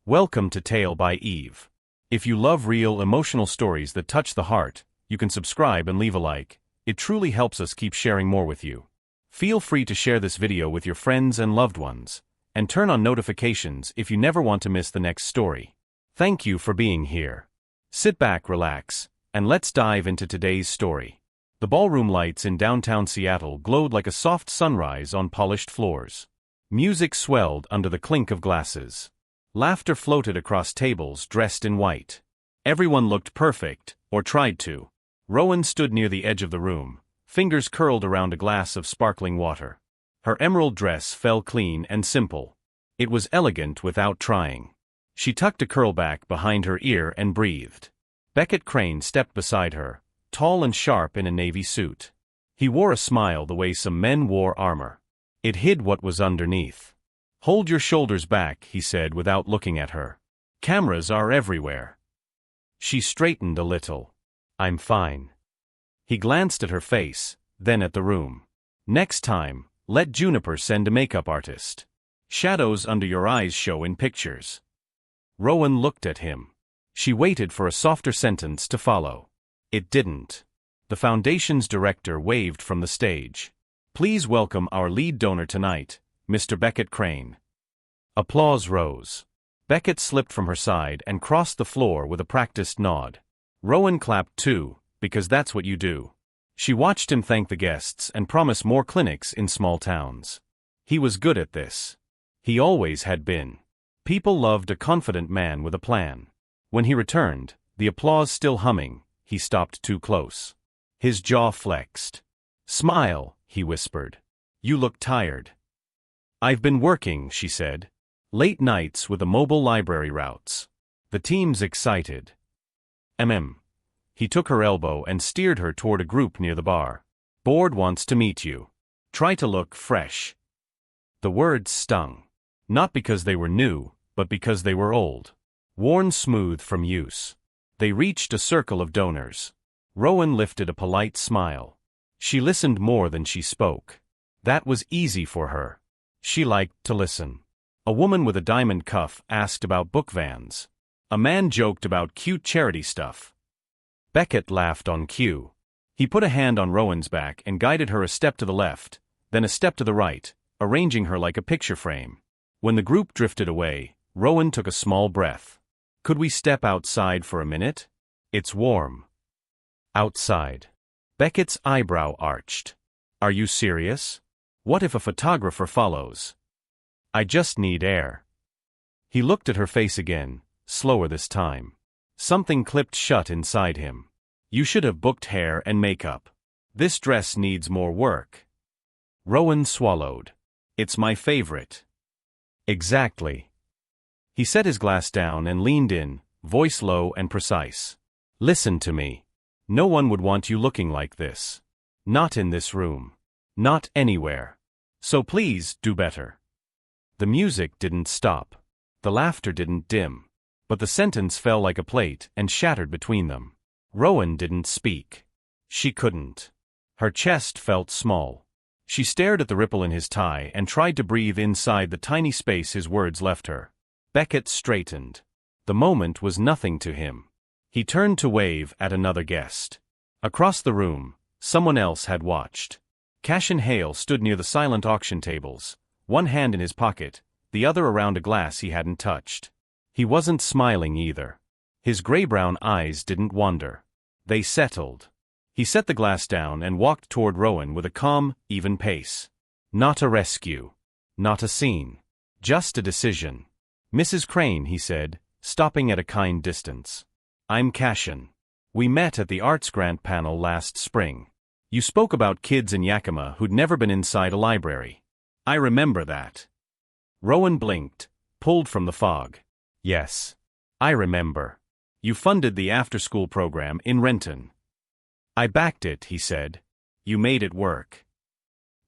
Welcome to Tale by Eve. If you love real emotional stories that touch the heart, you can subscribe and leave a like. It truly helps us keep sharing more with you. Feel free to share this video with your friends and loved ones, and turn on notifications if you never want to miss the next story. Thank you for being here. Sit back, relax, and let's dive into today's story. The ballroom lights in downtown Seattle glowed like a soft sunrise on polished floors. Music swelled under the clink of glasses. Laughter floated across tables dressed in white. Everyone looked perfect, or tried to. Rowan stood near the edge of the room, fingers curled around a glass of sparkling water. Her emerald dress fell clean and simple. It was elegant without trying. She tucked a curl back behind her ear and breathed. Beckett Crane stepped beside her, tall and sharp in a navy suit. He wore a smile the way some men wore armor. It hid what was underneath. "Hold your shoulders back," he said without looking at her. "Cameras are everywhere." She straightened a little. "I'm fine." He glanced at her face, then at the room. "Next time, let Juniper send a makeup artist. Shadows under your eyes show in pictures." Rowan looked at him. She waited for a softer sentence to follow. It didn't. The foundation's director waved from the stage. "Please welcome our lead donor tonight, Mr. Beckett Crane." Applause rose. Beckett slipped from her side and crossed the floor with a practiced nod. Rowan clapped too, because that's what you do. She watched him thank the guests and promise more clinics in small towns. He was good at this. He always had been. People loved a confident man with a plan. When he returned, the applause still humming, he stopped too close. His jaw flexed. "Smile," he whispered. "You look tired." "I've been working," she said. "Late nights with the mobile library routes. The team's excited." He took her elbow and steered her toward a group near the bar. "Board wants to meet you. Try to look fresh." The words stung. Not because they were new, but because they were old. Worn smooth from use. They reached a circle of donors. Rowan lifted a polite smile. She listened more than she spoke. That was easy for her. She liked to listen. A woman with a diamond cuff asked about book vans. A man joked about cute charity stuff. Beckett laughed on cue. He put a hand on Rowan's back and guided her a step to the left, then a step to the right, arranging her like a picture frame. When the group drifted away, Rowan took a small breath. "Could we step outside for a minute? It's warm." Outside. Beckett's eyebrow arched. "Are you serious? What if a photographer follows?" "I just need air." He looked at her face again, slower this time. Something clipped shut inside him. "You should have booked hair and makeup. This dress needs more work." Rowan swallowed. "It's my favorite." "Exactly." He set his glass down and leaned in, voice low and precise. "Listen to me. No one would want you looking like this. Not in this room. Not anywhere. So please, do better." The music didn't stop. The laughter didn't dim. But the sentence fell like a plate and shattered between them. Rowan didn't speak. She couldn't. Her chest felt small. She stared at the ripple in his tie and tried to breathe inside the tiny space his words left her. Beckett straightened. The moment was nothing to him. He turned to wave at another guest. Across the room, someone else had watched. Cashin Hale stood near the silent auction tables, one hand in his pocket, the other around a glass he hadn't touched. He wasn't smiling either. His gray-brown eyes didn't wander. They settled. He set the glass down and walked toward Rowan with a calm, even pace. Not a rescue. Not a scene. Just a decision. "Mrs. Crane," he said, stopping at a kind distance. "I'm Cashin. We met at the Arts Grant panel last spring. You spoke about kids in Yakima who'd never been inside a library. I remember that." Rowan blinked, pulled from the fog. "Yes. I remember. You funded the after-school program in Renton." "I backed it," he said. "You made it work."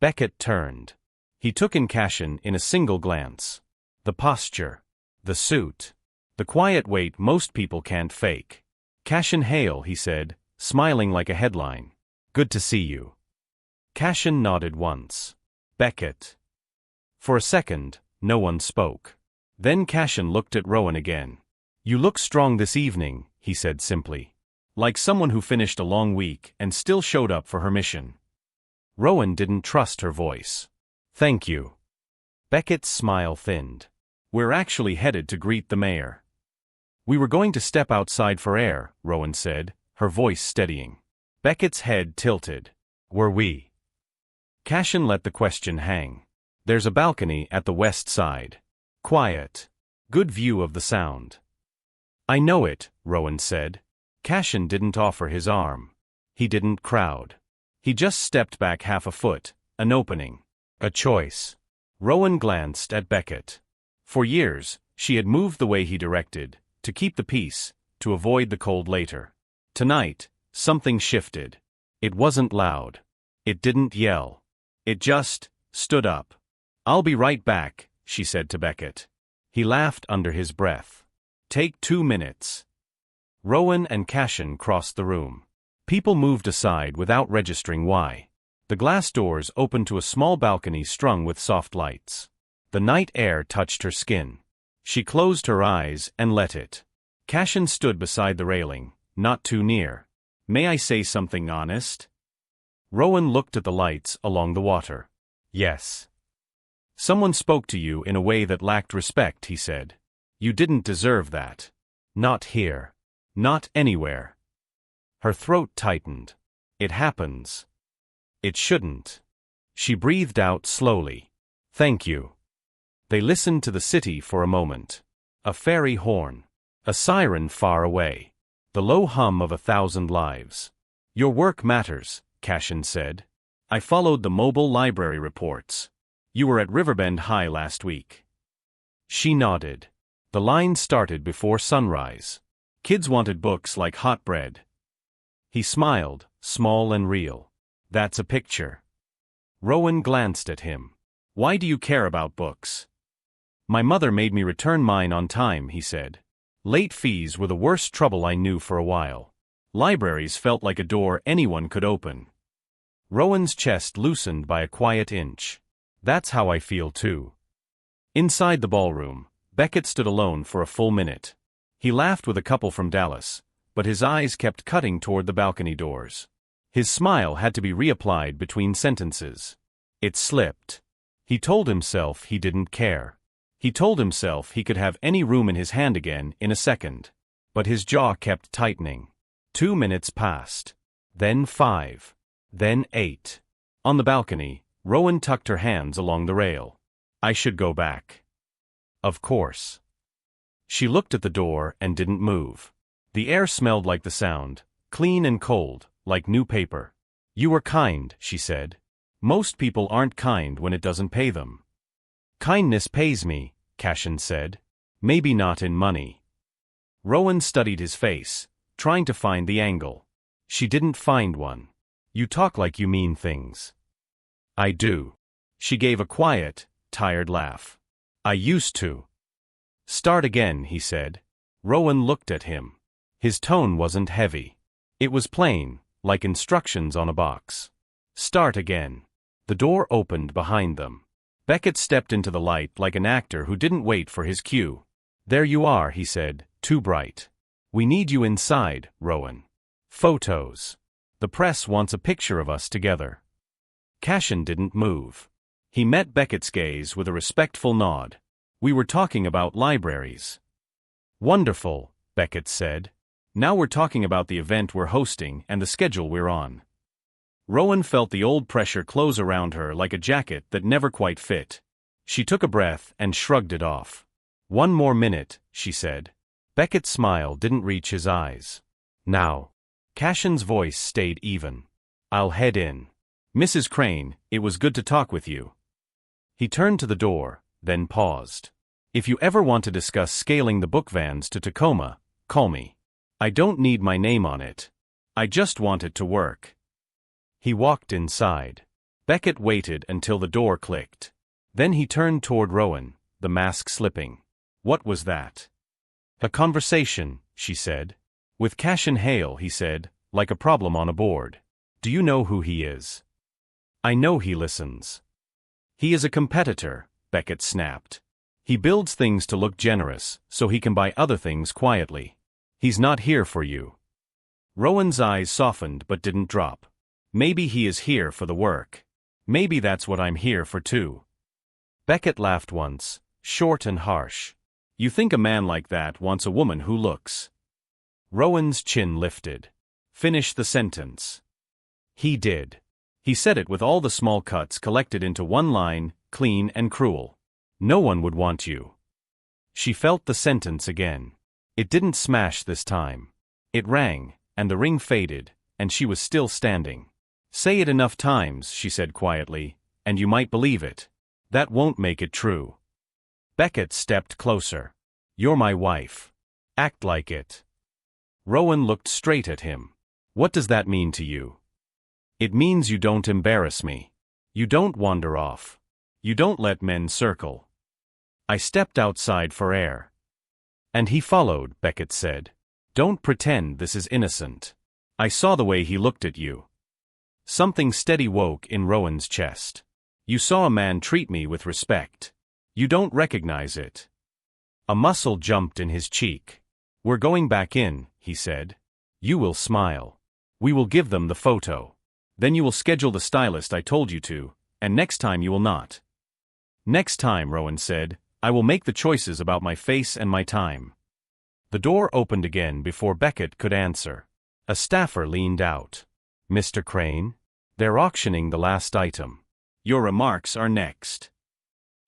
Beckett turned. He took in Cashin in a single glance. The posture. The suit. The quiet weight most people can't fake. "Cashin Hale," he said, smiling like a headline. "Good to see you." Cashin nodded once. "Beckett." For a second, no one spoke. Then Cashin looked at Rowan again. "You look strong this evening," he said simply. Like someone who finished a long week and still showed up for her mission. Rowan didn't trust her voice. "Thank you." Beckett's smile thinned. "We're actually headed to greet the mayor." "We were going to step outside for air," Rowan said, her voice steadying. Beckett's head tilted. "Were we?" Cashin let the question hang. "There's a balcony at the west side. Quiet. Good view of the sound." "I know it," Rowan said. Cashin didn't offer his arm. He didn't crowd. He just stepped back half a foot, an opening. A choice. Rowan glanced at Beckett. For years, she had moved the way he directed, to keep the peace, to avoid the cold later. Tonight, something shifted. It wasn't loud. It didn't yell. It just stood up. "I'll be right back," she said to Beckett. He laughed under his breath. "Take 2 minutes." Rowan and Cashin crossed the room. People moved aside without registering why. The glass doors opened to a small balcony strung with soft lights. The night air touched her skin. She closed her eyes and let it. Cashin stood beside the railing, not too near. "May I say something honest?" Rowan looked at the lights along the water. "Yes." "Someone spoke to you in a way that lacked respect," he said. "You didn't deserve that. Not here. Not anywhere." Her throat tightened. "It happens." "It shouldn't." She breathed out slowly. "Thank you." They listened to the city for a moment. A fairy horn. A siren far away. The low hum of 1,000 lives. "Your work matters," Cashin said. "I followed the mobile library reports. You were at Riverbend High last week." She nodded. The line started before sunrise. Kids wanted books like hot bread. He smiled, small and real. "That's a picture." Rowan glanced at him. "Why do you care about books?" "My mother made me return mine on time," he said. "Late fees were the worst trouble I knew for a while. Libraries felt like a door anyone could open." Rowan's chest loosened by a quiet inch. "That's how I feel too." Inside the ballroom, Beckett stood alone for a full minute. He laughed with a couple from Dallas, but his eyes kept cutting toward the balcony doors. His smile had to be reapplied between sentences. It slipped. He told himself he didn't care. He told himself he could have any room in his hand again in a second. But his jaw kept tightening. 2 minutes passed. Then 5. Then 8. On the balcony, Rowan tucked her hands along the rail. "I should go back." "Of course." She looked at the door and didn't move. The air smelled like the sound, clean and cold, like new paper. "You were kind," she said. "Most people aren't kind when it doesn't pay them." "Kindness pays me," Cashin said. "Maybe not in money." Rowan studied his face, trying to find the angle. She didn't find one. "You talk like you mean things." "I do." She gave a quiet, tired laugh. "I used to." "Start again," he said. Rowan looked at him. His tone wasn't heavy. It was plain, like instructions on a box. "Start again." The door opened behind them. Beckett stepped into the light like an actor who didn't wait for his cue. "There you are," he said, too bright. "We need you inside, Rowan. Photos. The press wants a picture of us together." Cashin didn't move. He met Beckett's gaze with a respectful nod. "We were talking about libraries." "Wonderful," Beckett said. "Now we're talking about the event we're hosting and the schedule we're on." Rowan felt the old pressure close around her like a jacket that never quite fit. She took a breath and shrugged it off. "1 more minute," she said. Beckett's smile didn't reach his eyes. "Now." Cashin's voice stayed even. "I'll head in. Mrs. Crane, it was good to talk with you." He turned to the door, then paused. "If you ever want to discuss scaling the book vans to Tacoma, call me. I don't need my name on it. I just want it to work." He walked inside. Beckett waited until the door clicked. Then he turned toward Rowan, the mask slipping. "What was that?" "A conversation," she said. "With Cashin Hale," he said, like a problem on a board. "Do you know who he is?" "I know he listens." "He is a competitor," Beckett snapped. He builds things to look generous, so he can buy other things quietly. He's not here for you. Rowan's eyes softened but didn't drop. Maybe he is here for the work. Maybe that's what I'm here for too. Beckett laughed once, short and harsh. You think a man like that wants a woman who looks? Rowan's chin lifted. Finish the sentence. He did. He said it with all the small cuts collected into one line, clean and cruel. No one would want you. She felt the sentence again. It didn't smash this time. It rang, and the ring faded, and she was still standing. Say it enough times, she said quietly, and you might believe it. That won't make it true. Beckett stepped closer. You're my wife. Act like it. Rowan looked straight at him. What does that mean to you? It means you don't embarrass me. You don't wander off. You don't let men circle. I stepped outside for air. And he followed, Beckett said. Don't pretend this is innocent. I saw the way he looked at you. Something steady woke in Rowan's chest. You saw a man treat me with respect. You don't recognize it. A muscle jumped in his cheek. We're going back in, he said. You will smile. We will give them the photo. Then you will schedule the stylist I told you to, and next time you will not. Next time, Rowan said, I will make the choices about my face and my time. The door opened again before Beckett could answer. A staffer leaned out. Mr. Crane? They're auctioning the last item. Your remarks are next.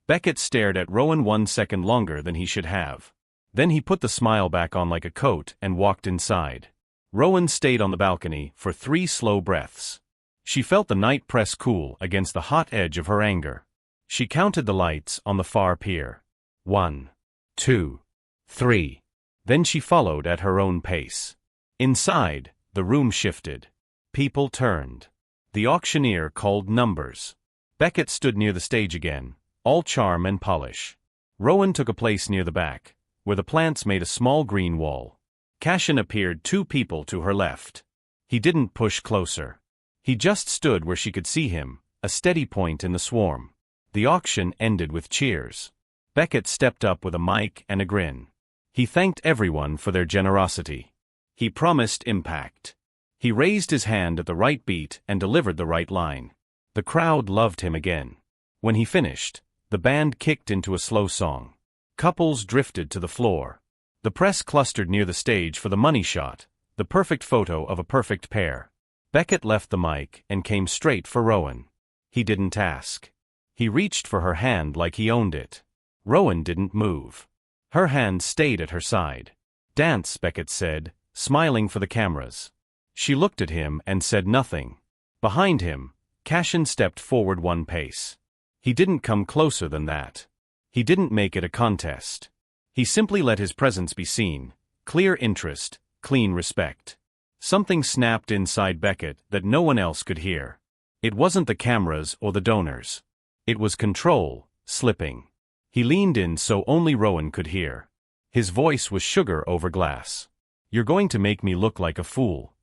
Beckett stared at Rowan 1 second longer than he should have. Then he put the smile back on like a coat and walked inside. Rowan stayed on the balcony for 3 slow breaths. She felt the night press cool against the hot edge of her anger. She counted the lights on the far pier. 1, 2, 3. Then she followed at her own pace. Inside, the room shifted. People turned. The auctioneer called numbers. Beckett stood near the stage again, all charm and polish. Rowan took a place near the back, where the plants made a small green wall. Cashin appeared 2 people to her left. He didn't push closer. He just stood where she could see him, a steady point in the swarm. The auction ended with cheers. Beckett stepped up with a mic and a grin. He thanked everyone for their generosity. He promised impact. He raised his hand at the right beat and delivered the right line. The crowd loved him again. When he finished, the band kicked into a slow song. Couples drifted to the floor. The press clustered near the stage for the money shot, the perfect photo of a perfect pair. Beckett left the mic and came straight for Rowan. He didn't ask. He reached for her hand like he owned it. Rowan didn't move. Her hand stayed at her side. Dance, Beckett said, smiling for the cameras. She looked at him and said nothing. Behind him, Cashin stepped forward 1 pace. He didn't come closer than that. He didn't make it a contest. He simply let his presence be seen, clear interest, clean respect. Something snapped inside Beckett that no one else could hear. It wasn't the cameras or the donors. It was control, slipping. He leaned in so only Rowan could hear. His voice was sugar over glass. You're going to make me look like a fool.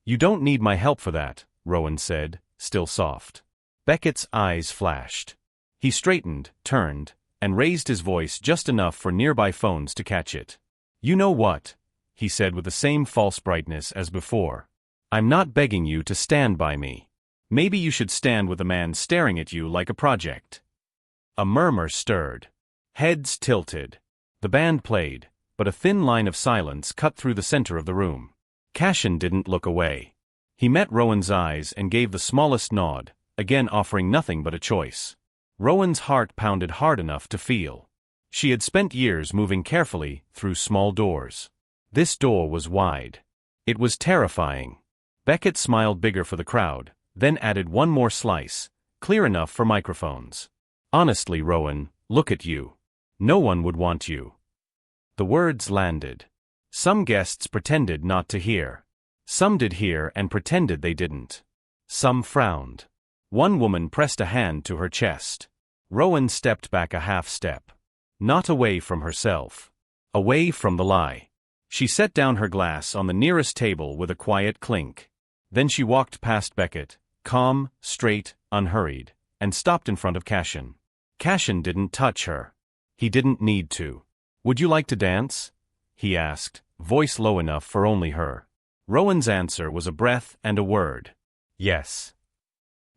You don't need my help for that, Rowan said, still soft. Beckett's eyes flashed. He straightened, turned, and raised his voice just enough for nearby phones to catch it. You know what? He said with the same false brightness as before. I'm not begging you to stand by me. Maybe you should stand with a man staring at you like a project. A murmur stirred. Heads tilted. The band played, but a thin line of silence cut through the center of the room. Cashin didn't look away. He met Rowan's eyes and gave the smallest nod, again offering nothing but a choice. Rowan's heart pounded hard enough to feel. She had spent years moving carefully through small doors. This door was wide. It was terrifying. Beckett smiled bigger for the crowd, then added 1 more slice, clear enough for microphones. Honestly, Rowan, look at you. No one would want you. The words landed. Some guests pretended not to hear. Some did hear and pretended they didn't. Some frowned. 1 woman pressed a hand to her chest. Rowan stepped back a half step. Not away from herself. Away from the lie. She set down her glass on the nearest table with a quiet clink. Then she walked past Beckett, calm, straight, unhurried, and stopped in front of Cashin. Cashin didn't touch her. He didn't need to. Would you like to dance? He asked, voice low enough for only her. Rowan's answer was a breath and a word. Yes.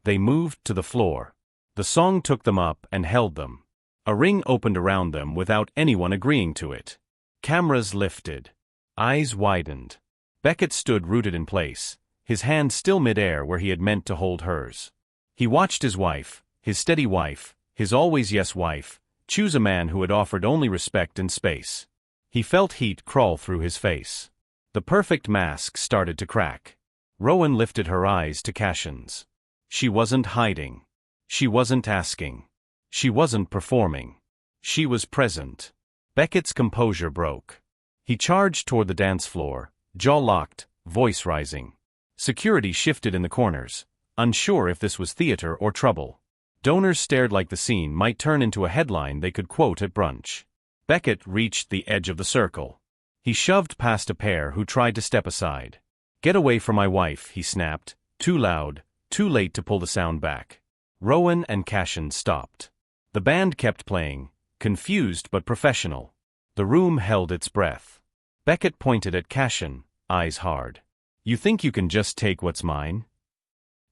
They moved to the floor. The song took them up and held them. A ring opened around them without anyone agreeing to it. Cameras lifted. Eyes widened. Beckett stood rooted in place, his hand still mid-air where he had meant to hold hers. He watched his wife, his steady wife, his always yes wife, choose a man who had offered only respect and space. He felt heat crawl through his face. The perfect mask started to crack. Rowan lifted her eyes to Cashin's. She wasn't hiding. She wasn't asking. She wasn't performing. She was present. Beckett's composure broke. He charged toward the dance floor, jaw locked, voice rising. Security shifted in the corners, unsure if this was theater or trouble. Donors stared like the scene might turn into a headline they could quote at brunch. Beckett reached the edge of the circle. He shoved past a pair who tried to step aside. Get away from my wife, he snapped, too loud, too late to pull the sound back. Rowan and Cashin stopped. The band kept playing, confused but professional. The room held its breath. Beckett pointed at Cashin, eyes hard. You think you can just take what's mine?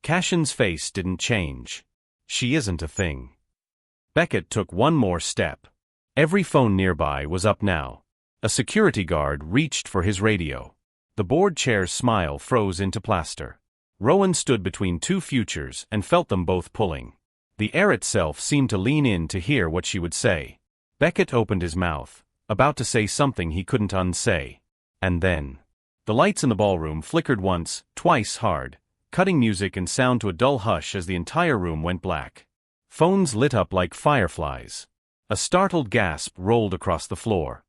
Cashin's face didn't change. She isn't a thing. Beckett took one more step. Every phone nearby was up now. A security guard reached for his radio. The board chair's smile froze into plaster. Rowan stood between two futures and felt them both pulling. The air itself seemed to lean in to hear what she would say. Beckett opened his mouth, about to say something he couldn't unsay. And then, the lights in the ballroom flickered once, twice hard, cutting music and sound to a dull hush as the entire room went black. Phones lit up like fireflies. A startled gasp rolled across the floor.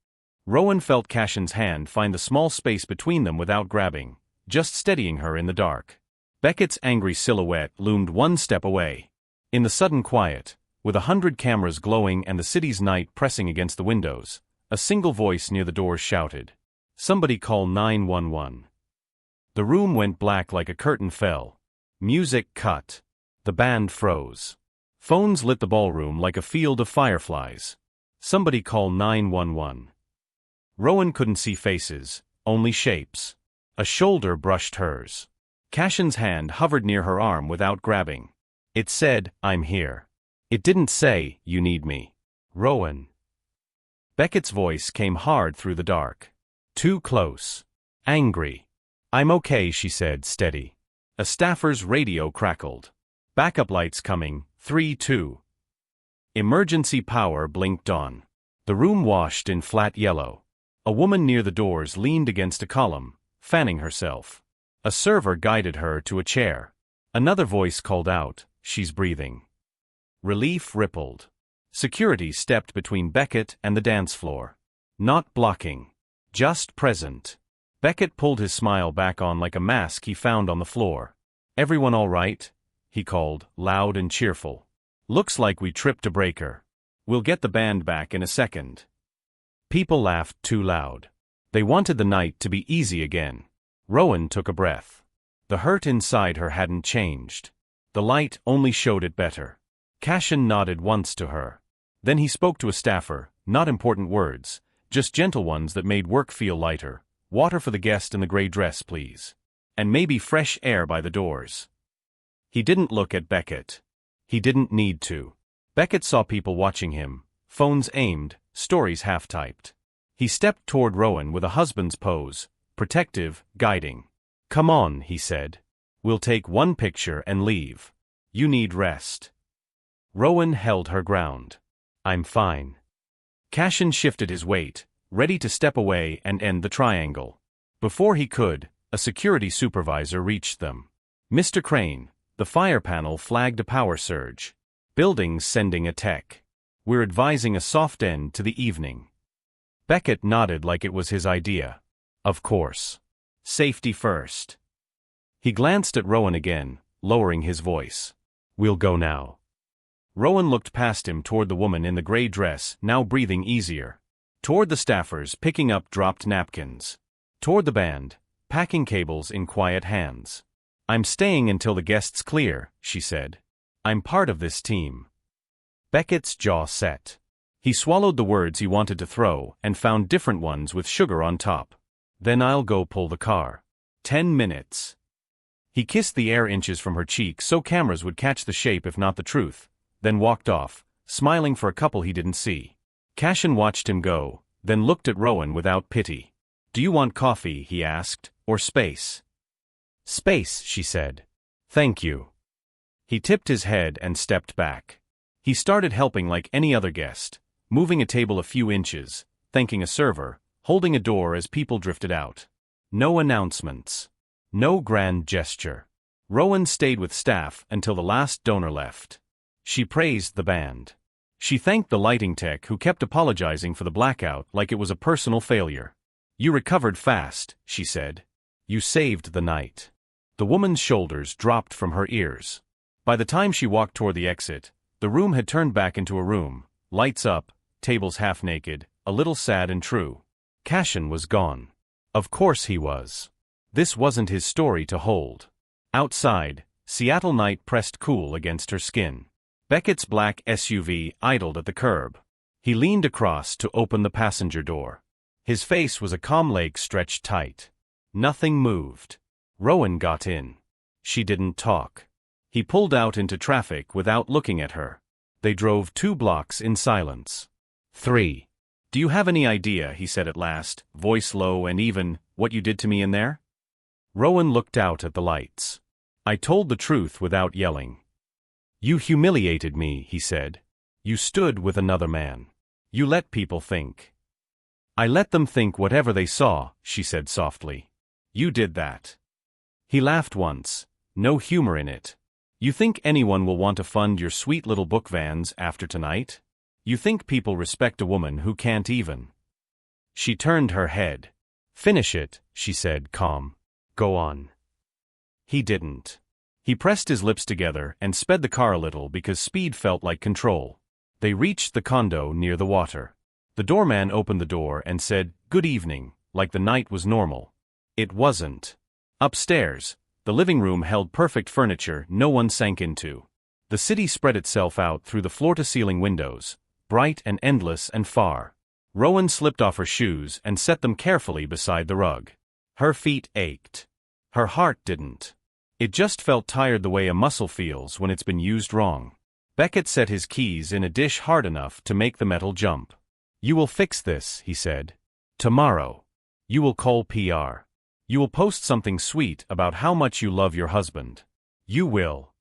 Rowan felt Cashin's hand find the small space between them without grabbing, just steadying her in the dark. Beckett's angry silhouette loomed one step away. In the sudden quiet, with 100 cameras glowing and the city's night pressing against the windows, a single voice near the doors shouted, "Somebody call 911." The room went black like a curtain fell. Music cut. The band froze. Phones lit the ballroom like a field of fireflies. Somebody call 911. Rowan couldn't see faces, only shapes. A shoulder brushed hers. Cashin's hand hovered near her arm without grabbing. It said, "I'm here." It didn't say, "You need me." Rowan. Beckett's voice came hard through the dark. Too close. Angry. "I'm okay," she said, steady. A staffer's radio crackled. "Backup lights coming, 3-2. Emergency power blinked on. The room washed in flat yellow. A woman near the doors leaned against a column, fanning herself. A server guided her to a chair. Another voice called out, "She's breathing." Relief rippled. Security stepped between Beckett and the dance floor. Not blocking. Just present. Beckett pulled his smile back on like a mask he found on the floor. "Everyone all right?" he called, loud and cheerful. "Looks like we tripped a breaker. We'll get the band back in a second." People laughed too loud. They wanted the night to be easy again. Rowan took a breath. The hurt inside her hadn't changed. The light only showed it better. Cashin nodded once to her. Then he spoke to a staffer, not important words, just gentle ones that made work feel lighter. "Water for the guest in the gray dress, please. And maybe fresh air by the doors." He didn't look at Beckett. He didn't need to. Beckett saw people watching him, phones aimed, stories half-typed. He stepped toward Rowan with a husband's pose, protective, guiding. "Come on," he said. "We'll take one picture and leave. You need rest." Rowan held her ground. "I'm fine." Cashin shifted his weight, ready to step away and end the triangle. Before he could, a security supervisor reached them. "Mr. Crane, the fire panel flagged a power surge. Buildings sending a tech. We're advising a soft end to the evening." Beckett nodded like it was his idea. Of course. Safety first. He glanced at Rowan again, lowering his voice. "We'll go now." Rowan looked past him toward the woman in the gray dress, now breathing easier. Toward the staffers picking up dropped napkins. Toward the band, packing cables in quiet hands. "I'm staying until the guests clear," she said. "I'm part of this team." Beckett's jaw set. He swallowed the words he wanted to throw and found different ones with sugar on top. Then I'll go pull the car. 10 minutes. He kissed the air inches from her cheek so cameras would catch the shape if not the truth, then walked off, smiling for a couple he didn't see. Cashin watched him go, then looked at Rowan without pity. Do you want coffee, he asked, or space? Space, she said. Thank you. He tipped his head and stepped back. He started helping like any other guest, moving a table a few inches, thanking a server, holding a door as people drifted out. No announcements. No grand gesture. Rowan stayed with staff until the last donor left. She praised the band. She thanked the lighting tech who kept apologizing for the blackout like it was a personal failure. You recovered fast, she said. You saved the night. The woman's shoulders dropped from her ears. By the time she walked toward the exit, the room had turned back into a room, lights up, tables half naked, a little sad and true. Cashin was gone. Of course he was. This wasn't his story to hold. Outside, Seattle night pressed cool against her skin. Beckett's black SUV idled at the curb. He leaned across to open the passenger door. His face was a calm lake stretched tight. Nothing moved. Rowan got in. She didn't talk. He pulled out into traffic without looking at her. They drove 2 blocks in silence. 3. Do you have any idea, he said at last, voice low and even, what you did to me in there? Rowan looked out at the lights. I told the truth without yelling. You humiliated me, he said. You stood with another man. You let people think. I let them think whatever they saw, she said softly. You did that. He laughed once, no humor in it. You think anyone will want to fund your sweet little book vans after tonight? You think people respect a woman who can't even? She turned her head. Finish it, she said, calm. Go on. He didn't. He pressed his lips together and sped the car a little because speed felt like control. They reached the condo near the water. The doorman opened the door and said, "Good evening," like the night was normal. It wasn't. Upstairs, the living room held perfect furniture no one sank into. The city spread itself out through the floor-to-ceiling windows, bright and endless and far. Rowan slipped off her shoes and set them carefully beside the rug. Her feet ached. Her heart didn't. It just felt tired the way a muscle feels when it's been used wrong. Beckett set his keys in a dish hard enough to make the metal jump. You will fix this, he said. Tomorrow. You will call PR. You will post something sweet about how much you love your husband. You will.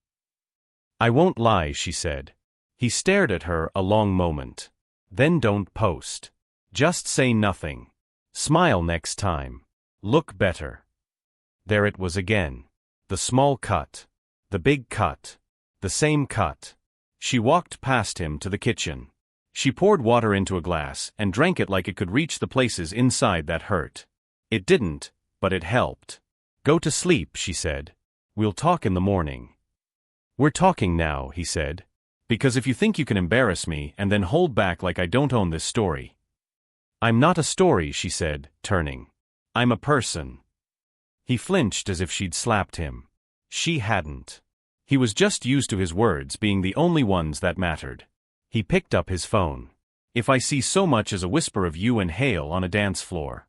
I won't lie, she said. He stared at her a long moment. Then don't post. Just say nothing. Smile next time. Look better. There it was again. The small cut. The big cut. The same cut. She walked past him to the kitchen. She poured water into a glass and drank it like it could reach the places inside that hurt. It didn't, but it helped. Go to sleep, she said. We'll talk in the morning. We're talking now, he said. Because if you think you can embarrass me and then hold back like I don't own this story. I'm not a story, she said, turning. I'm a person. He flinched as if she'd slapped him. She hadn't. He was just used to his words being the only ones that mattered. He picked up his phone. If I see so much as a whisper of you and Hale on a dance floor.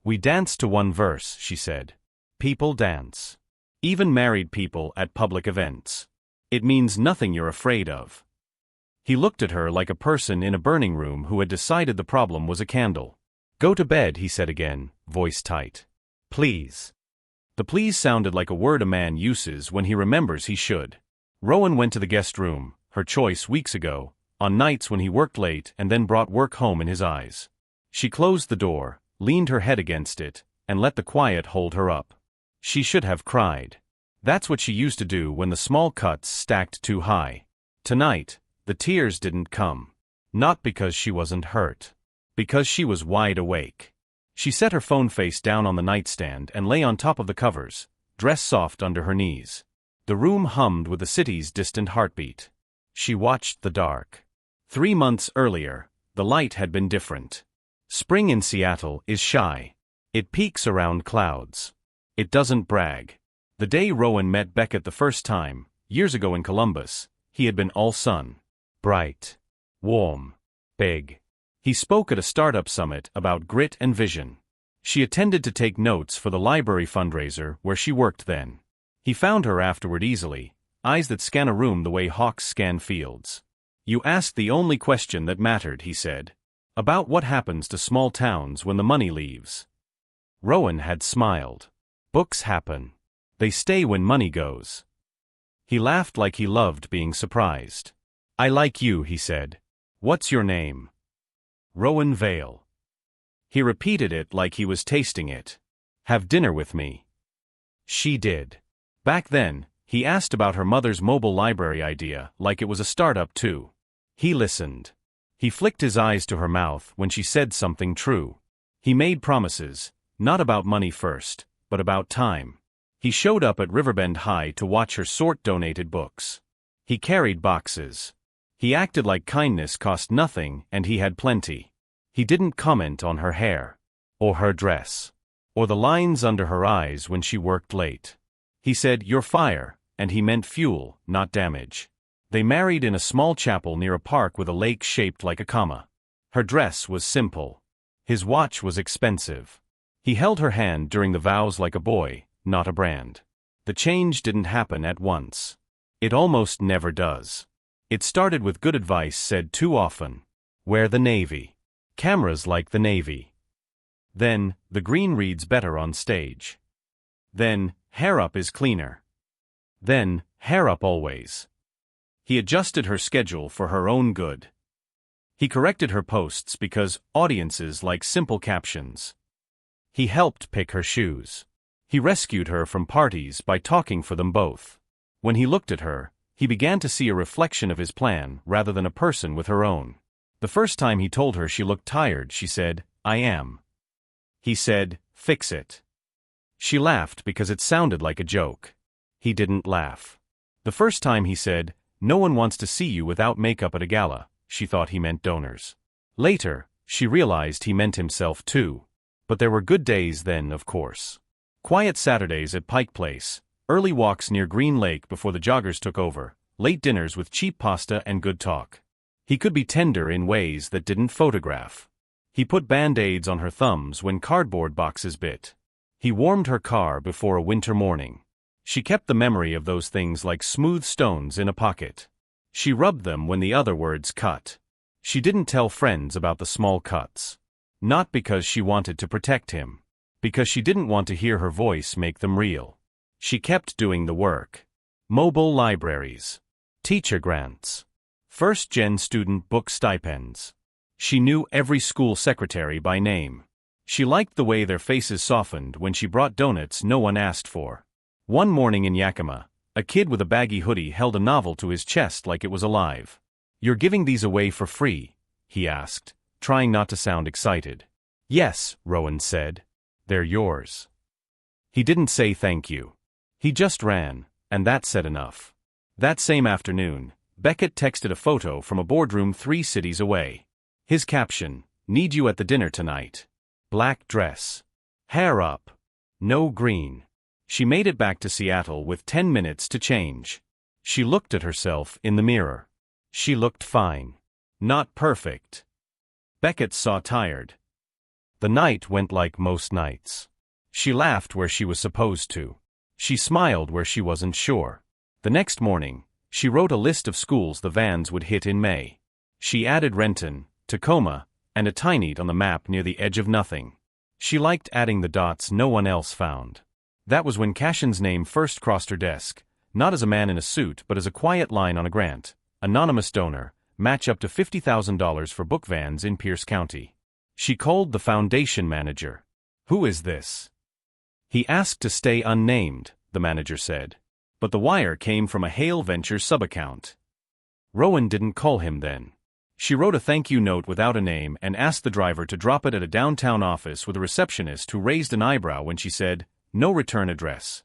We danced to one verse, she said. People dance. Even married people at public events. It means nothing you're afraid of. He looked at her like a person in a burning room who had decided the problem was a candle. Go to bed, he said again, voice tight. Please. The please sounded like a word a man uses when he remembers he should. Rowan went to the guest room, her choice weeks ago, on nights when he worked late and then brought work home in his eyes. She closed the door, leaned her head against it, and let the quiet hold her up. She should have cried. That's what she used to do when the small cuts stacked too high. Tonight, the tears didn't come. Not because she wasn't hurt. Because she was wide awake. She set her phone face down on the nightstand and lay on top of the covers, dress soft under her knees. The room hummed with the city's distant heartbeat. She watched the dark. 3 months earlier, the light had been different. Spring in Seattle is shy. It peaks around clouds. It doesn't brag. The day Rowan met Beckett the first time, years ago in Columbus, he had been all sun. Bright. Warm. Big. He spoke at a startup summit about grit and vision. She attended to take notes for the library fundraiser where she worked then. He found her afterward easily, eyes that scan a room the way hawks scan fields. You asked the only question that mattered, he said. About what happens to small towns when the money leaves. Rowan had smiled. Books happen. They stay when money goes. He laughed like he loved being surprised. I like you, he said. What's your name? Rowan Vale. He repeated it like he was tasting it. Have dinner with me. She did. Back then, he asked about her mother's mobile library idea like it was a startup too. He listened. He flicked his eyes to her mouth when she said something true. He made promises, not about money first, but about time. He showed up at Riverbend High to watch her sort donated books. He carried boxes. He acted like kindness cost nothing and he had plenty. He didn't comment on her hair, or her dress, or the lines under her eyes when she worked late. He said, "You're fire," and he meant fuel, not damage. They married in a small chapel near a park with a lake shaped like a comma. Her dress was simple. His watch was expensive. He held her hand during the vows like a boy, not a brand. The change didn't happen at once. It almost never does. It started with good advice said too often. Wear the navy. Cameras like the navy. Then, the green reads better on stage. Then, hair up is cleaner. Then, hair up always. He adjusted her schedule for her own good. He corrected her posts because audiences like simple captions. He helped pick her shoes. He rescued her from parties by talking for them both. When he looked at her, he began to see a reflection of his plan rather than a person with her own. The first time he told her she looked tired, she said, "I am." He said, "Fix it." She laughed because it sounded like a joke. He didn't laugh. The first time he said, "No one wants to see you without makeup at a gala," she thought he meant donors. Later, she realized he meant himself too. But there were good days then, of course. Quiet Saturdays at Pike Place, early walks near Green Lake before the joggers took over, late dinners with cheap pasta and good talk. He could be tender in ways that didn't photograph. He put band-aids on her thumbs when cardboard boxes bit. He warmed her car before a winter morning. She kept the memory of those things like smooth stones in a pocket. She rubbed them when the other words cut. She didn't tell friends about the small cuts. Not because she wanted to protect him. Because she didn't want to hear her voice make them real. She kept doing the work. Mobile libraries. Teacher grants. First-gen student book stipends. She knew every school secretary by name. She liked the way their faces softened when she brought donuts no one asked for. One morning in Yakima, a kid with a baggy hoodie held a novel to his chest like it was alive. "You're giving these away for free?" he asked, trying not to sound excited. "Yes," Rowan said. "They're yours." He didn't say thank you. He just ran, and that said enough. That same afternoon, Beckett texted a photo from a boardroom 3 cities away. His caption, "Need you at the dinner tonight. Black dress. Hair up. No green." She made it back to Seattle with 10 minutes to change. She looked at herself in the mirror. She looked fine. Not perfect. Beckett saw tired. The night went like most nights. She laughed where she was supposed to. She smiled where she wasn't sure. The next morning, she wrote a list of schools the vans would hit in May. She added Renton, Tacoma, and a tiny on the map near the edge of nothing. She liked adding the dots no one else found. That was when Cashin's name first crossed her desk, not as a man in a suit but as a quiet line on a grant. Anonymous donor, match up to $50,000 for book vans in Pierce County. She called the foundation manager. "Who is this?" "He asked to stay unnamed," the manager said. But the wire came from a Hale Ventures subaccount. Rowan didn't call him then. She wrote a thank you note without a name and asked the driver to drop it at a downtown office with a receptionist who raised an eyebrow when she said, "No return address."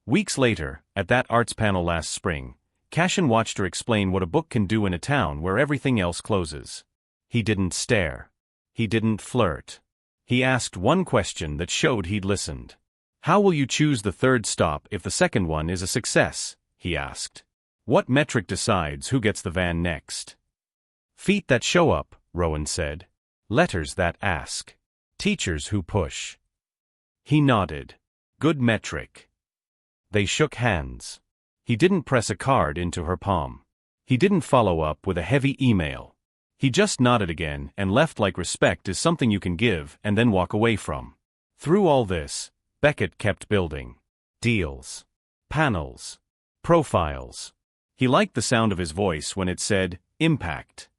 Weeks later, at that arts panel last spring, Cashin watched her explain what a book can do in a town where everything else closes. He didn't stare. He didn't flirt. He asked one question that showed he'd listened. "How will you choose the third stop if the second one is a success?" he asked. "What metric decides who gets the van next?" "Feet that show up," Rowan said. Letters that ask. Teachers who push. He nodded. Good metric. They shook hands. He didn't press a card into her palm. He didn't follow up with a heavy email. He just nodded again and left like respect is something you can give and then walk away from. Through all this, Beckett kept building. Deals. Panels. Profiles. He liked the sound of his voice when it said, impact.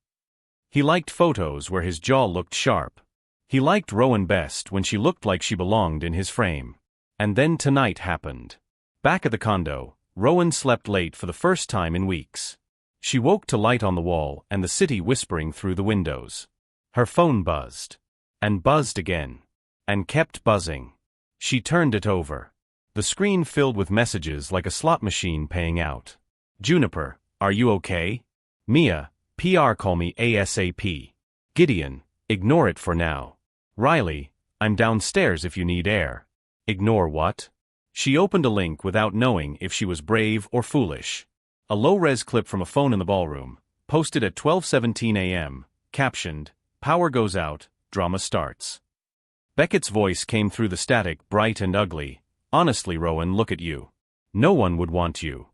He liked photos where his jaw looked sharp. He liked Rowan best when she looked like she belonged in his frame. And then tonight happened. Back at the condo, Rowan slept late for the first time in weeks. She woke to light on the wall and the city whispering through the windows. Her phone buzzed. And buzzed again. And kept buzzing. She turned it over. The screen filled with messages like a slot machine paying out. Juniper, are you okay? Mia, PR call me ASAP. Gideon, ignore it for now. Riley, I'm downstairs if you need air. Ignore what? She opened a link without knowing if she was brave or foolish. A low-res clip from a phone in the ballroom, posted at 12:17 a.m., captioned, Power goes out, drama starts. Beckett's voice came through the static, bright and ugly. Honestly, Rowan, look at you. No one would want you.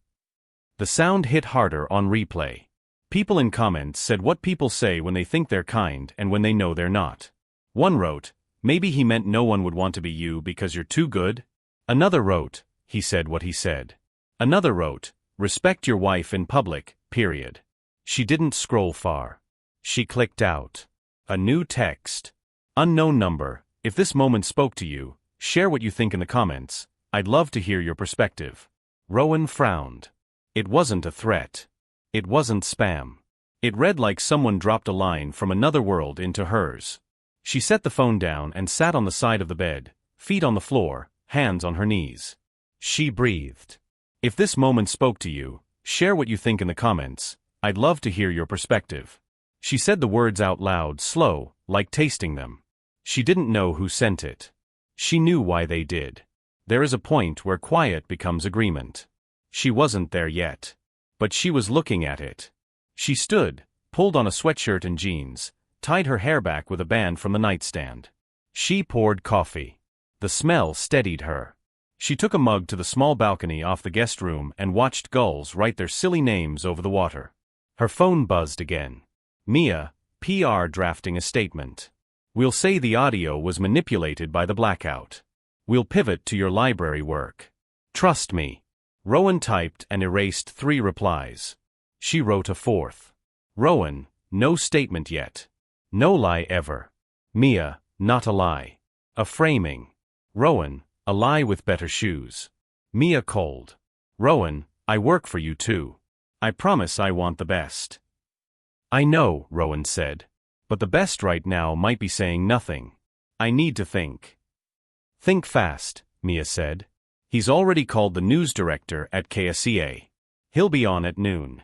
The sound hit harder on replay. People in comments said what people say when they think they're kind and when they know they're not. One wrote, maybe he meant no one would want to be you because you're too good. Another wrote, he said what he said. Another wrote, respect your wife in public, period. She didn't scroll far. She clicked out. A new text. Unknown number, if this moment spoke to you, share what you think in the comments. I'd love to hear your perspective. Rowan frowned. It wasn't a threat. It wasn't spam. It read like someone dropped a line from another world into hers. She set the phone down and sat on the side of the bed, feet on the floor, hands on her knees. She breathed. If this moment spoke to you, share what you think in the comments. I'd love to hear your perspective. She said the words out loud, slow, like tasting them. She didn't know who sent it. She knew why they did. There is a point where quiet becomes agreement. She wasn't there yet. But she was looking at it. She stood, pulled on a sweatshirt and jeans, tied her hair back with a band from the nightstand. She poured coffee. The smell steadied her. She took a mug to the small balcony off the guest room and watched gulls write their silly names over the water. Her phone buzzed again. Mia, PR drafting a statement. We'll say the audio was manipulated by the blackout. We'll pivot to your library work. Trust me. Rowan typed and erased 3 replies. She wrote a 4th. Rowan, no statement yet. No lie ever. Mia, not a lie. A framing. Rowan, a lie with better shoes. Mia cold. Rowan, I work for you too. I promise I want the best. I know, Rowan said. But the best right now might be saying nothing. I need to think. Think fast, Mia said. He's already called the news director at KSCA. He'll be on at noon.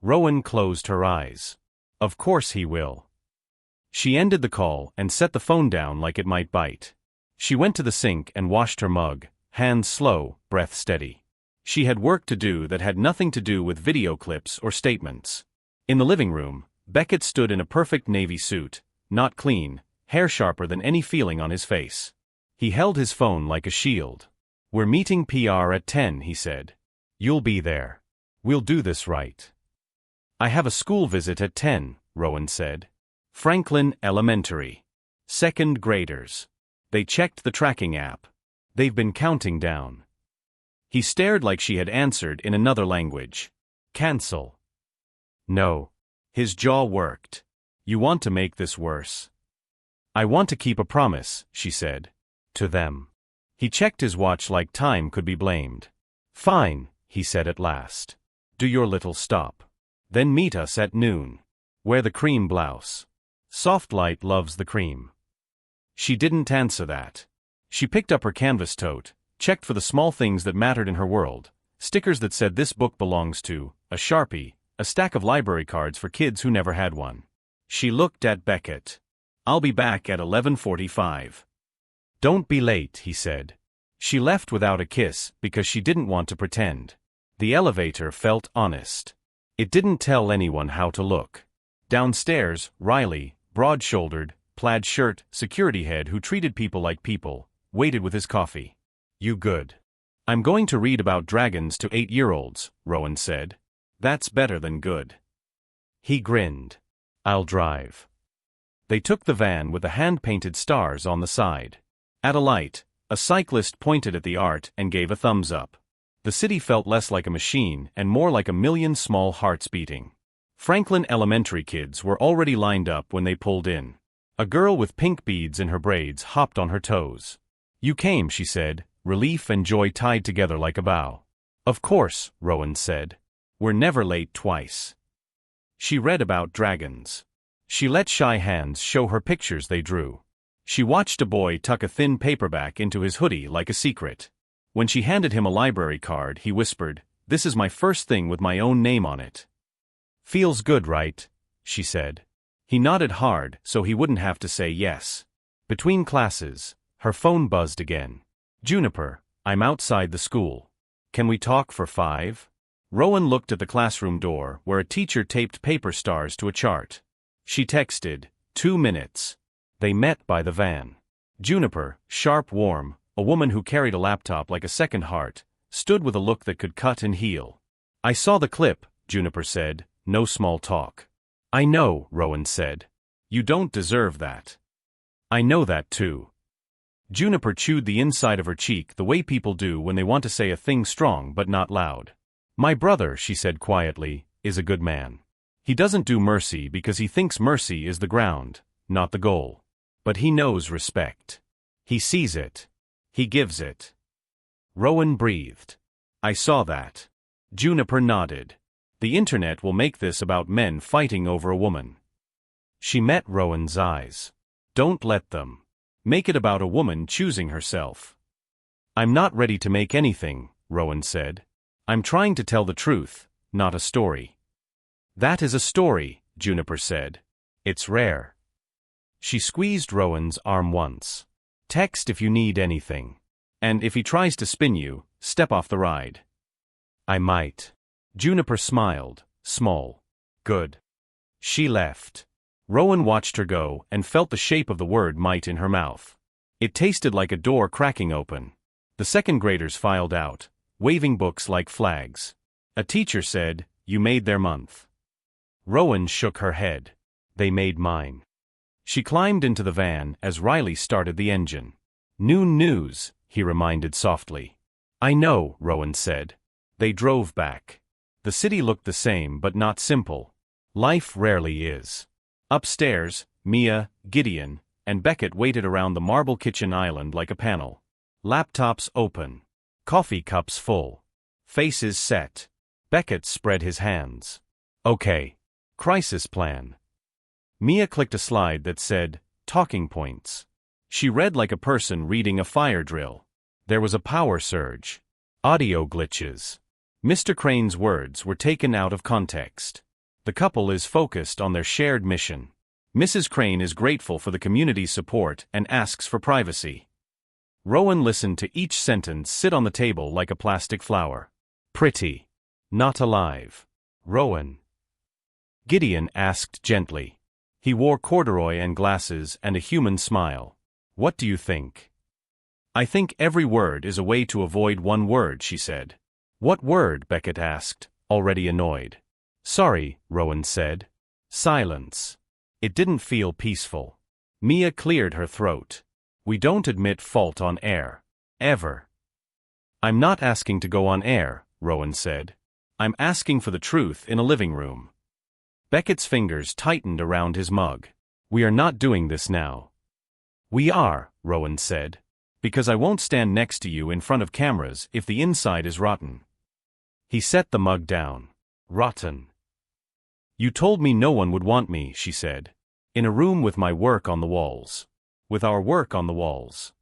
Rowan closed her eyes. Of course he will. She ended the call and set the phone down like it might bite. She went to the sink and washed her mug, hands slow, breath steady. She had work to do that had nothing to do with video clips or statements. In the living room, Beckett stood in a perfect navy suit, not clean, hair sharper than any feeling on his face. He held his phone like a shield. We're meeting PR at 10, he said. You'll be there. We'll do this right. I have a school visit at 10, Rowan said. Franklin Elementary. 2nd graders. They checked the tracking app. They've been counting down. He stared like she had answered in another language. Cancel. No. His jaw worked. You want to make this worse. I want to keep a promise, she said. To them. He checked his watch like time could be blamed. Fine, he said at last. Do your little stop. Then meet us at noon. Wear the cream blouse. Soft light loves the cream. She didn't answer that. She picked up her canvas tote, checked for the small things that mattered in her world, stickers that said this book belongs to, a Sharpie, a stack of library cards for kids who never had one. She looked at Beckett. I'll be back at 11:45. Don't be late, he said. She left without a kiss because she didn't want to pretend. The elevator felt honest. It didn't tell anyone how to look. Downstairs, Riley, broad-shouldered, plaid shirt, security head who treated people like people, waited with his coffee. "You good?" "I'm going to read about dragons to 8-year-olds, Rowan said. "That's better than good." He grinned. "I'll drive." They took the van with the hand-painted stars on the side. At a light, a cyclist pointed at the art and gave a thumbs up. The city felt less like a machine and more like a million small hearts beating. Franklin Elementary kids were already lined up when they pulled in. A girl with pink beads in her braids hopped on her toes. "You came," she said, relief and joy tied together like a vow. "Of course," Rowan said. "We're never late twice." She read about dragons. She let shy hands show her pictures they drew. She watched a boy tuck a thin paperback into his hoodie like a secret. When she handed him a library card, he whispered, "This is my first thing with my own name on it." "Feels good, right?" she said. He nodded hard so he wouldn't have to say yes. Between classes, her phone buzzed again. "Juniper, I'm outside the school. Can we talk for 5? Rowan looked at the classroom door where a teacher taped paper stars to a chart. She texted, 2 minutes. They met by the van. Juniper, sharp, warm, a woman who carried a laptop like a second heart, stood with a look that could cut and heal. "I saw the clip," Juniper said, "no small talk." "I know," Rowan said. "You don't deserve that." "I know that too." Juniper chewed the inside of her cheek the way people do when they want to say a thing strong but not loud. "My brother," she said quietly, "is a good man. He doesn't do mercy because he thinks mercy is the ground, not the goal. But he knows respect. He sees it. He gives it." Rowan breathed. "I saw that." Juniper nodded. "The internet will make this about men fighting over a woman." She met Rowan's eyes. "Don't let them. Make it about a woman choosing herself." "I'm not ready to make anything," Rowan said. "I'm trying to tell the truth, not a story." "That is a story," Juniper said. "It's rare." She squeezed Rowan's arm once. "Text if you need anything. And if he tries to spin you, step off the ride." "I might." Juniper smiled, small. "Good." She left. Rowan watched her go and felt the shape of the word might in her mouth. It tasted like a door cracking open. The second graders filed out, waving books like flags. A teacher said, "You made their month." Rowan shook her head. "They made mine." She climbed into the van as Riley started the engine. "Noon news," he reminded softly. "I know," Rowan said. They drove back. The city looked the same but not simple. Life rarely is. Upstairs, Mia, Gideon, and Beckett waited around the marble kitchen island like a panel. Laptops open. Coffee cups full. Faces set. Beckett spread his hands. "Okay. Crisis plan." Mia clicked a slide that said, "Talking points." She read like a person reading a fire drill. There was a power surge. Audio glitches. Mr. Crane's words were taken out of context. The couple is focused on their shared mission. Mrs. Crane is grateful for the community's support and asks for privacy. Rowan listened to each sentence sit on the table like a plastic flower. "Pretty. Not alive." "Rowan?" Gideon asked gently. He wore corduroy and glasses and a human smile. "What do you think?" "I think every word is a way to avoid one word," she said. "What word?" Beckett asked, already annoyed. "Sorry," Rowan said. Silence. It didn't feel peaceful. Mia cleared her throat. "We don't admit fault on air. Ever." "I'm not asking to go on air," Rowan said. "I'm asking for the truth in a living room." Beckett's fingers tightened around his mug. "We are not doing this now." "We are," Rowan said. "Because I won't stand next to you in front of cameras if the inside is rotten." He set the mug down. "Rotten." "You told me no one would want me," she said. "In a room with my work on the walls. With our work on the walls."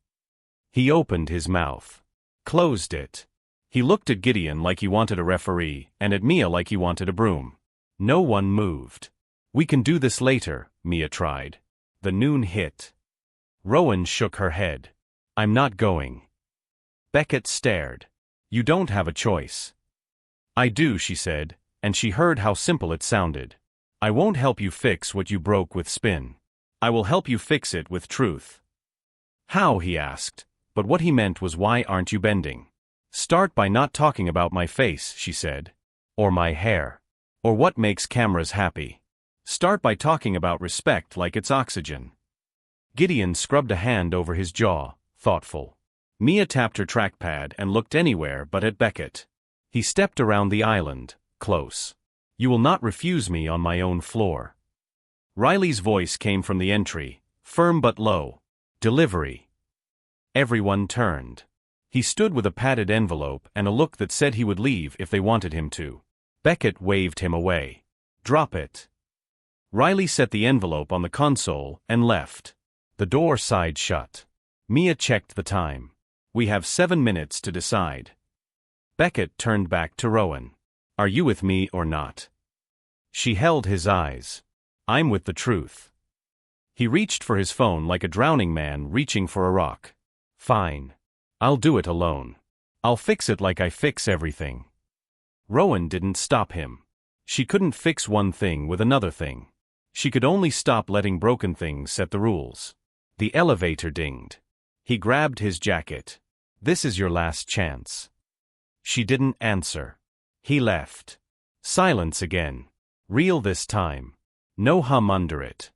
He opened his mouth. Closed it. He looked at Gideon like he wanted a referee, and at Mia like he wanted a broom. No one moved. "We can do this later," Mia tried. The noon hit. Rowan shook her head. "I'm not going." Beckett stared. "You don't have a choice." "I do," she said, and she heard how simple it sounded. I won't help you fix what you broke with spin. I will help you fix it with truth. How, he asked, but what he meant was, why aren't you bending? Start by not talking about my face, she said. Or my hair. Or what makes cameras happy. Start by talking about respect like it's oxygen. Gideon scrubbed a hand over his jaw, thoughtful. Mia tapped her trackpad and looked anywhere but at Beckett. He stepped around the island, close. You will not refuse me on my own floor. Riley's voice came from the entry, firm but low. Delivery. Everyone turned. He stood with a padded envelope and a look that said he would leave if they wanted him to. Beckett waved him away. Drop it. Riley set the envelope on the console and left. The door side shut. Mia checked the time. We have 7 minutes to decide. Beckett turned back to Rowan. Are you with me or not? She held his eyes. I'm with the truth. He reached for his phone like a drowning man reaching for a rock. Fine. I'll do it alone. I'll fix it like I fix everything. Rowan didn't stop him. She couldn't fix one thing with another thing. She could only stop letting broken things set the rules. The elevator dinged. He grabbed his jacket. This is your last chance. She didn't answer. He left. Silence again. Real this time. No hum under it.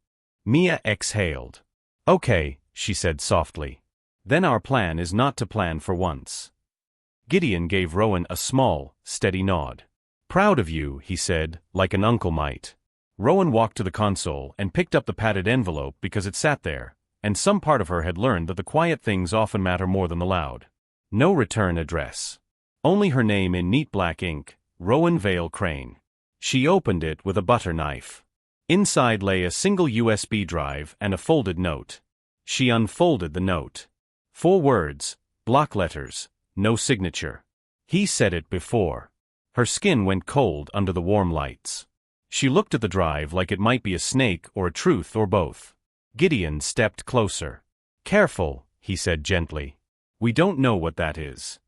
Mia exhaled. Okay, she said softly. Then our plan is not to plan for once. Gideon gave Rowan a small, steady nod. Proud of you, he said, like an uncle might. Rowan walked to the console and picked up the padded envelope because it sat there, and some part of her had learned that the quiet things often matter more than the loud. No return address. Only her name in neat black ink, Rowan Vale Crane. She opened it with a butter knife. Inside lay a single USB drive and a folded note. She unfolded the note. 4 words, block letters, no signature. He said it before. Her skin went cold under the warm lights. She looked at the drive like it might be a snake or a truth or both. Gideon stepped closer. Careful, he said gently. We don't know what that is.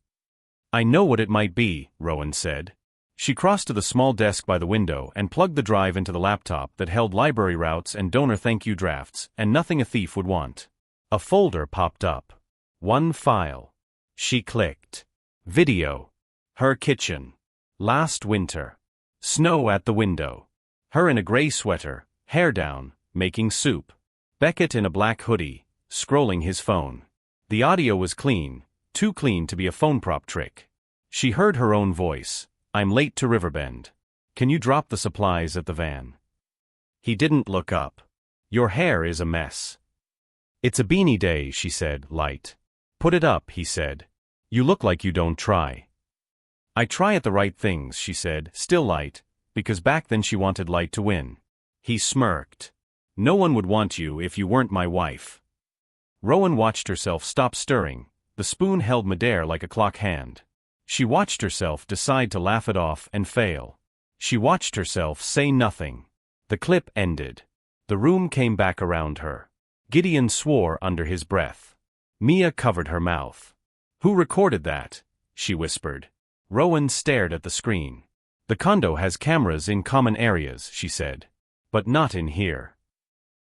I know what it might be, Rowan said. She crossed to the small desk by the window and plugged the drive into the laptop that held library routes and donor thank you drafts and nothing a thief would want. A folder popped up. 1 file. She clicked. Video. Her kitchen. Last winter. Snow at the window. Her in a gray sweater, hair down, making soup. Beckett in a black hoodie, scrolling his phone. The audio was clean, too clean to be a phone prop trick. She heard her own voice. I'm late to Riverbend. Can you drop the supplies at the van? He didn't look up. Your hair is a mess. It's a beanie day, she said, light. Put it up, he said. You look like you don't try. I try at the right things, she said, still light, because back then she wanted light to win. He smirked. No one would want you if you weren't my wife. Rowan watched herself stop stirring, the spoon held midair like a clock hand. She watched herself decide to laugh it off and fail. She watched herself say nothing. The clip ended. The room came back around her. Gideon swore under his breath. Mia covered her mouth. Who recorded that? She whispered. Rowan stared at the screen. The condo has cameras in common areas, she said. But not in here.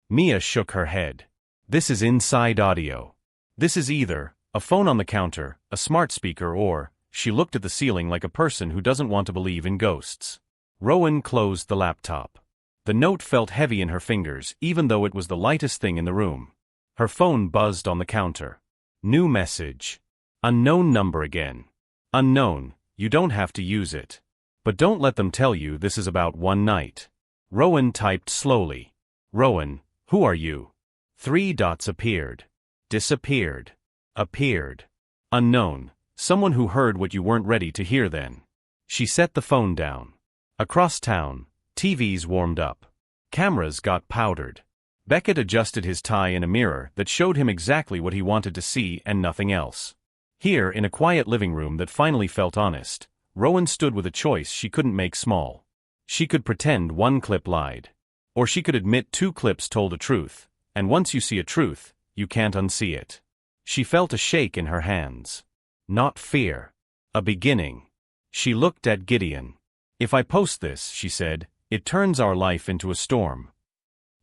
Mia shook her head. This is inside audio. This is either a phone on the counter, a smart speaker, or, she looked at the ceiling like a person who doesn't want to believe in ghosts. Rowan closed the laptop. The note felt heavy in her fingers, even though it was the lightest thing in the room. Her phone buzzed on the counter. New message. Unknown number again. Unknown, you don't have to use it. But don't let them tell you this is about one night. Rowan typed slowly. Rowan, who are you? 3 dots appeared. Disappeared. Appeared. Unknown, someone who heard what you weren't ready to hear then. She set the phone down. Across town, TVs warmed up. Cameras got powdered. Beckett adjusted his tie in a mirror that showed him exactly what he wanted to see and nothing else. Here, in a quiet living room that finally felt honest, Rowan stood with a choice she couldn't make small. She could pretend 1 clip lied. Or she could admit 2 clips told a truth, and once you see a truth, you can't unsee it. She felt a shake in her hands. Not fear. A beginning. She looked at Gideon. If I post this, she said, It turns our life into a storm.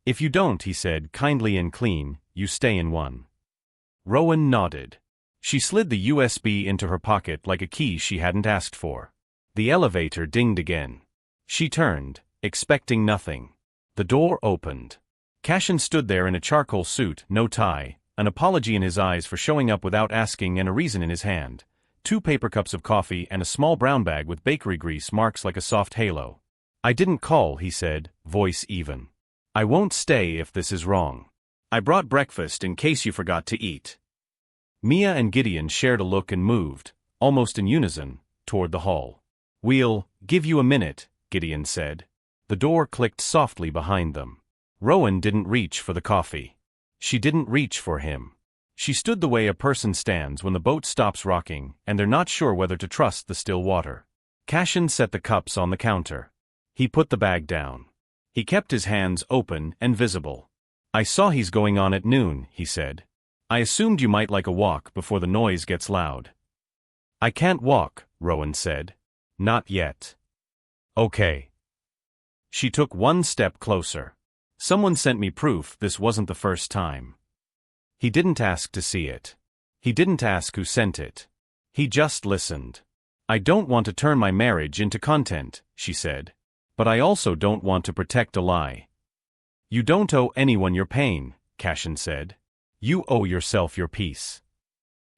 If you don't, he said, kindly and clean, you stay in one. Rowan nodded. She slid the USB into her pocket like a key she hadn't asked for. The elevator dinged again. She turned, expecting nothing. The door opened. Cashin stood there in a charcoal suit, no tie, an apology in his eyes for showing up without asking and a reason in his hand, 2 paper cups of coffee and a small brown bag with bakery grease marks like a soft halo. I didn't call, he said, voice even. I won't stay if this is wrong. I brought breakfast in case you forgot to eat. Mia and Gideon shared a look and moved, almost in unison, toward the hall. We'll give you a minute, Gideon said. The door clicked softly behind them. Rowan didn't reach for the coffee. She didn't reach for him. She stood the way a person stands when the boat stops rocking and they're not sure whether to trust the still water. Cashin set the cups on the counter. He put the bag down. He kept his hands open and visible. I saw he's going on at noon, he said. I assumed you might like a walk before the noise gets loud. I can't walk, Rowan said. Not yet. Okay. She took one step closer. Someone sent me proof this wasn't the first time. He didn't ask to see it. He didn't ask who sent it. He just listened. I don't want to turn my marriage into content, she said. But I also don't want to protect a lie. You don't owe anyone your pain, Cashin said. You owe yourself your peace.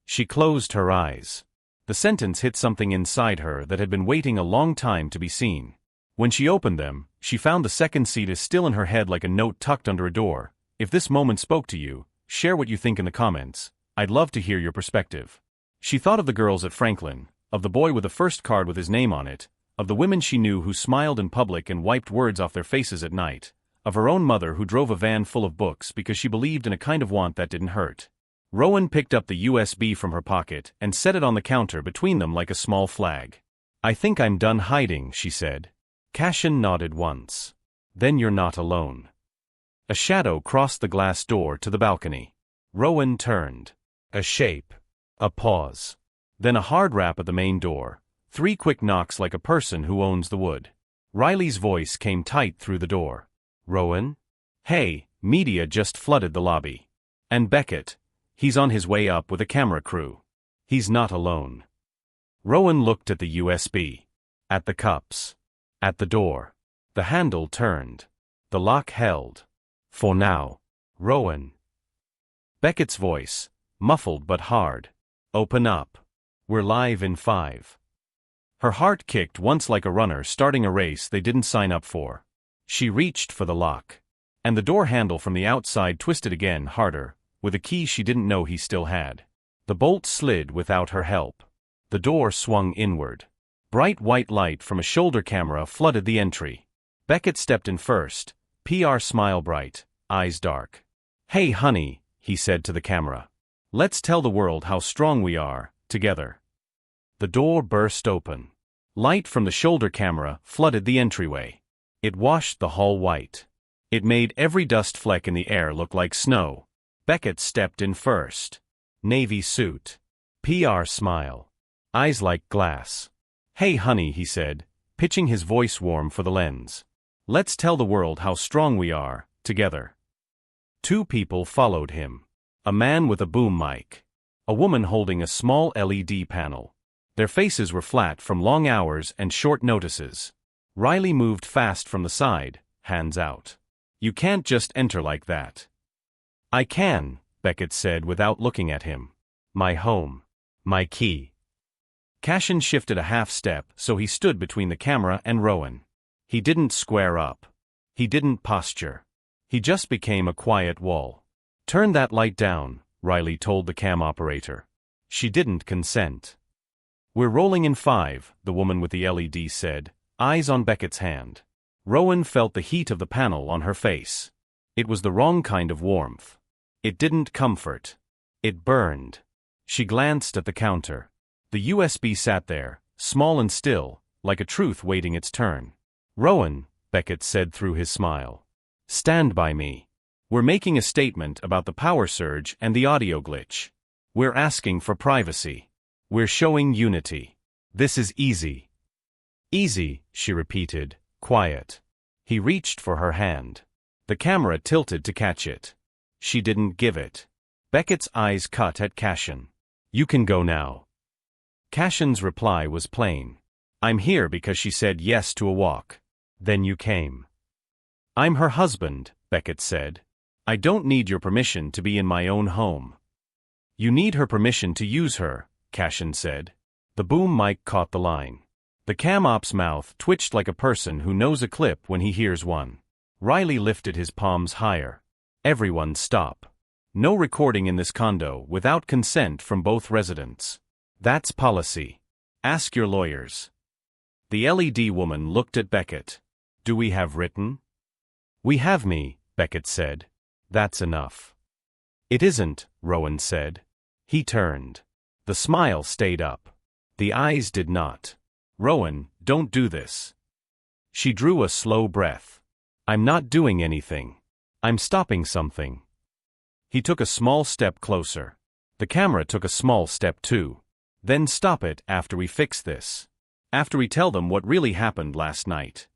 She closed her eyes. The sentence hit something inside her that had been waiting a long time to be seen. When she opened them, she found the second seat is still in her head like a note tucked under a door. If this moment spoke to you, share what you think in the comments. I'd love to hear your perspective. She thought of the girls at Franklin, of the boy with the first card with his name on it, of the women she knew who smiled in public and wiped words off their faces at night, of her own mother who drove a van full of books because she believed in a kind of want that didn't hurt. Rowan picked up the USB from her pocket and set it on the counter between them like a small flag. I think I'm done hiding, she said. Cashin nodded once. Then you're not alone. A shadow crossed the glass door to the balcony. Rowan turned. A shape. A pause. Then a hard rap at the main door. 3 quick knocks like a person who owns the wood. Riley's voice came tight through the door. Rowan? Hey, media just flooded the lobby. And Beckett. He's on his way up with a camera crew. He's not alone. Rowan looked at the USB. At the cups. At the door. The handle turned. The lock held. For now. Rowan. Beckett's voice, muffled but hard. Open up. We're live in 5. Her heart kicked once like a runner starting a race they didn't sign up for. She reached for the lock. And the door handle from the outside twisted again harder, with a key she didn't know he still had. The bolt slid without her help. The door swung inward. Bright white light from a shoulder camera flooded the entry. Beckett stepped in first, PR smile bright, eyes dark. Hey honey, he said to the camera. Let's tell the world how strong we are, together. The door burst open. Light from the shoulder camera flooded the entryway. It washed the hall white. It made every dust fleck in the air look like snow. Beckett stepped in first. Navy suit. PR smile. Eyes like glass. Hey honey, he said, pitching his voice warm for the lens. Let's tell the world how strong we are, together. 2 people followed him. A man with a boom mic. A woman holding a small LED panel. Their faces were flat from long hours and short notices. Riley moved fast from the side, hands out. You can't just enter like that. I can, Beckett said without looking at him. My home. My key. Cashin shifted a half step so he stood between the camera and Rowan. He didn't square up. He didn't posture. He just became a quiet wall. Turn that light down, Riley told the cam operator. She didn't consent. We're rolling in 5, the woman with the LED said, eyes on Beckett's hand. Rowan felt the heat of the panel on her face. It was the wrong kind of warmth. It didn't comfort. It burned. She glanced at the counter. The USB sat there, small and still, like a truth waiting its turn. Rowan, Beckett said through his smile. Stand by me. We're making a statement about the power surge and the audio glitch. We're asking for privacy. We're showing unity. This is easy. Easy, she repeated, quiet. He reached for her hand. The camera tilted to catch it. She didn't give it. Beckett's eyes cut at Cashin. You can go now. Cashin's reply was plain. I'm here because she said yes to a walk. Then you came. I'm her husband, Beckett said. I don't need your permission to be in my own home. You need her permission to use her, Cashin said. The boom mic caught the line. The cam op's mouth twitched like a person who knows a clip when he hears one. Riley lifted his palms higher. Everyone stop. No recording in this condo without consent from both residents. That's policy. Ask your lawyers. The LED woman looked at Beckett. Do we have written? We have me, Beckett said. That's enough. It isn't, Rowan said. He turned. The smile stayed up. The eyes did not. Rowan, don't do this. She drew a slow breath. I'm not doing anything. I'm stopping something. He took a small step closer. The camera took a small step too. Then stop it after we fix this. After we tell them what really happened last night.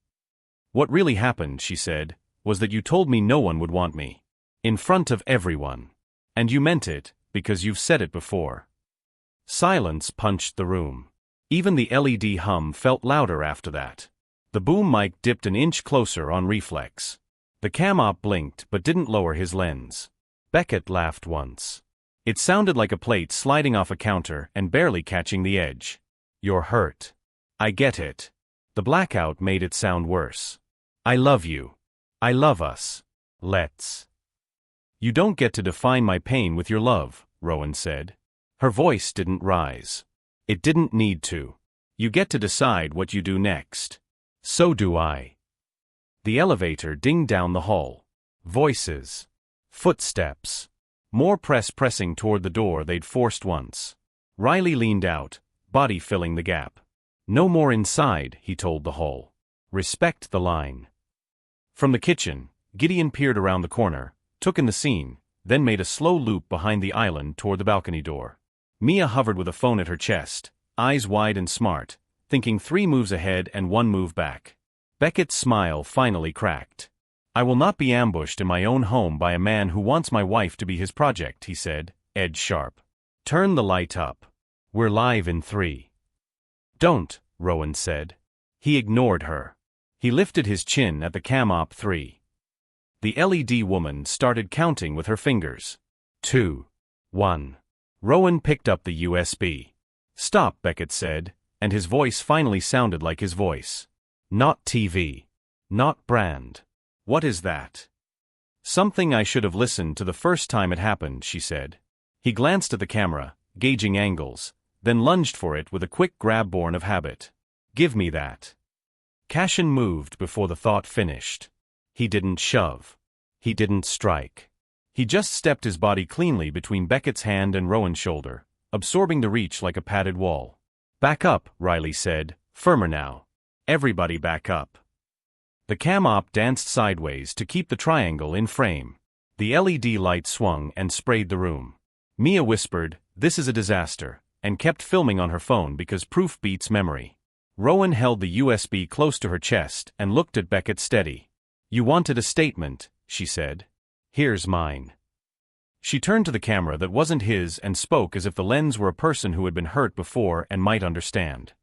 What really happened, she said, was that you told me no one would want me. In front of everyone. And you meant it, because you've said it before. Silence punched the room. Even the LED hum felt louder after that. The boom mic dipped an inch closer on reflex. The cam op blinked but didn't lower his lens. Beckett laughed once. It sounded like a plate sliding off a counter and barely catching the edge. You're hurt. I get it. The blackout made it sound worse. I love you. I love us. Let's. You don't get to define my pain with your love, Rowan said. Her voice didn't rise. It didn't need to. You get to decide what you do next. So do I. The elevator dinged down the hall. Voices. Footsteps. More pressing toward the door they'd forced once. Riley leaned out, body filling the gap. No more inside, he told the hall. Respect the line. From the kitchen, Gideon peered around the corner, took in the scene, then made a slow loop behind the island toward the balcony door. Mia hovered with a phone at her chest, eyes wide and smart, thinking 3 moves ahead and 1 move back. Beckett's smile finally cracked. I will not be ambushed in my own home by a man who wants my wife to be his project, he said, edge sharp. Turn the light up. We're live in 3. Don't, Rowan said. He ignored her. He lifted his chin at the cam op 3. The LED woman started counting with her fingers. 2. 1. Rowan picked up the USB. Stop, Beckett said, and his voice finally sounded like his voice. Not TV. Not brand. What is that? Something I should have listened to the first time it happened, she said. He glanced at the camera, gauging angles, then lunged for it with a quick grab born of habit. Give me that. Cashin moved before the thought finished. He didn't shove. He didn't strike. He just stepped his body cleanly between Beckett's hand and Rowan's shoulder, absorbing the reach like a padded wall. Back up, Riley said, firmer now. Everybody back up. The cam op danced sideways to keep the triangle in frame. The LED light swung and sprayed the room. Mia whispered, "This is a disaster," and kept filming on her phone because proof beats memory. Rowan held the USB close to her chest and looked at Beckett steady. "You wanted a statement," she said. "Here's mine." She turned to the camera that wasn't his and spoke as if the lens were a person who had been hurt before and might understand.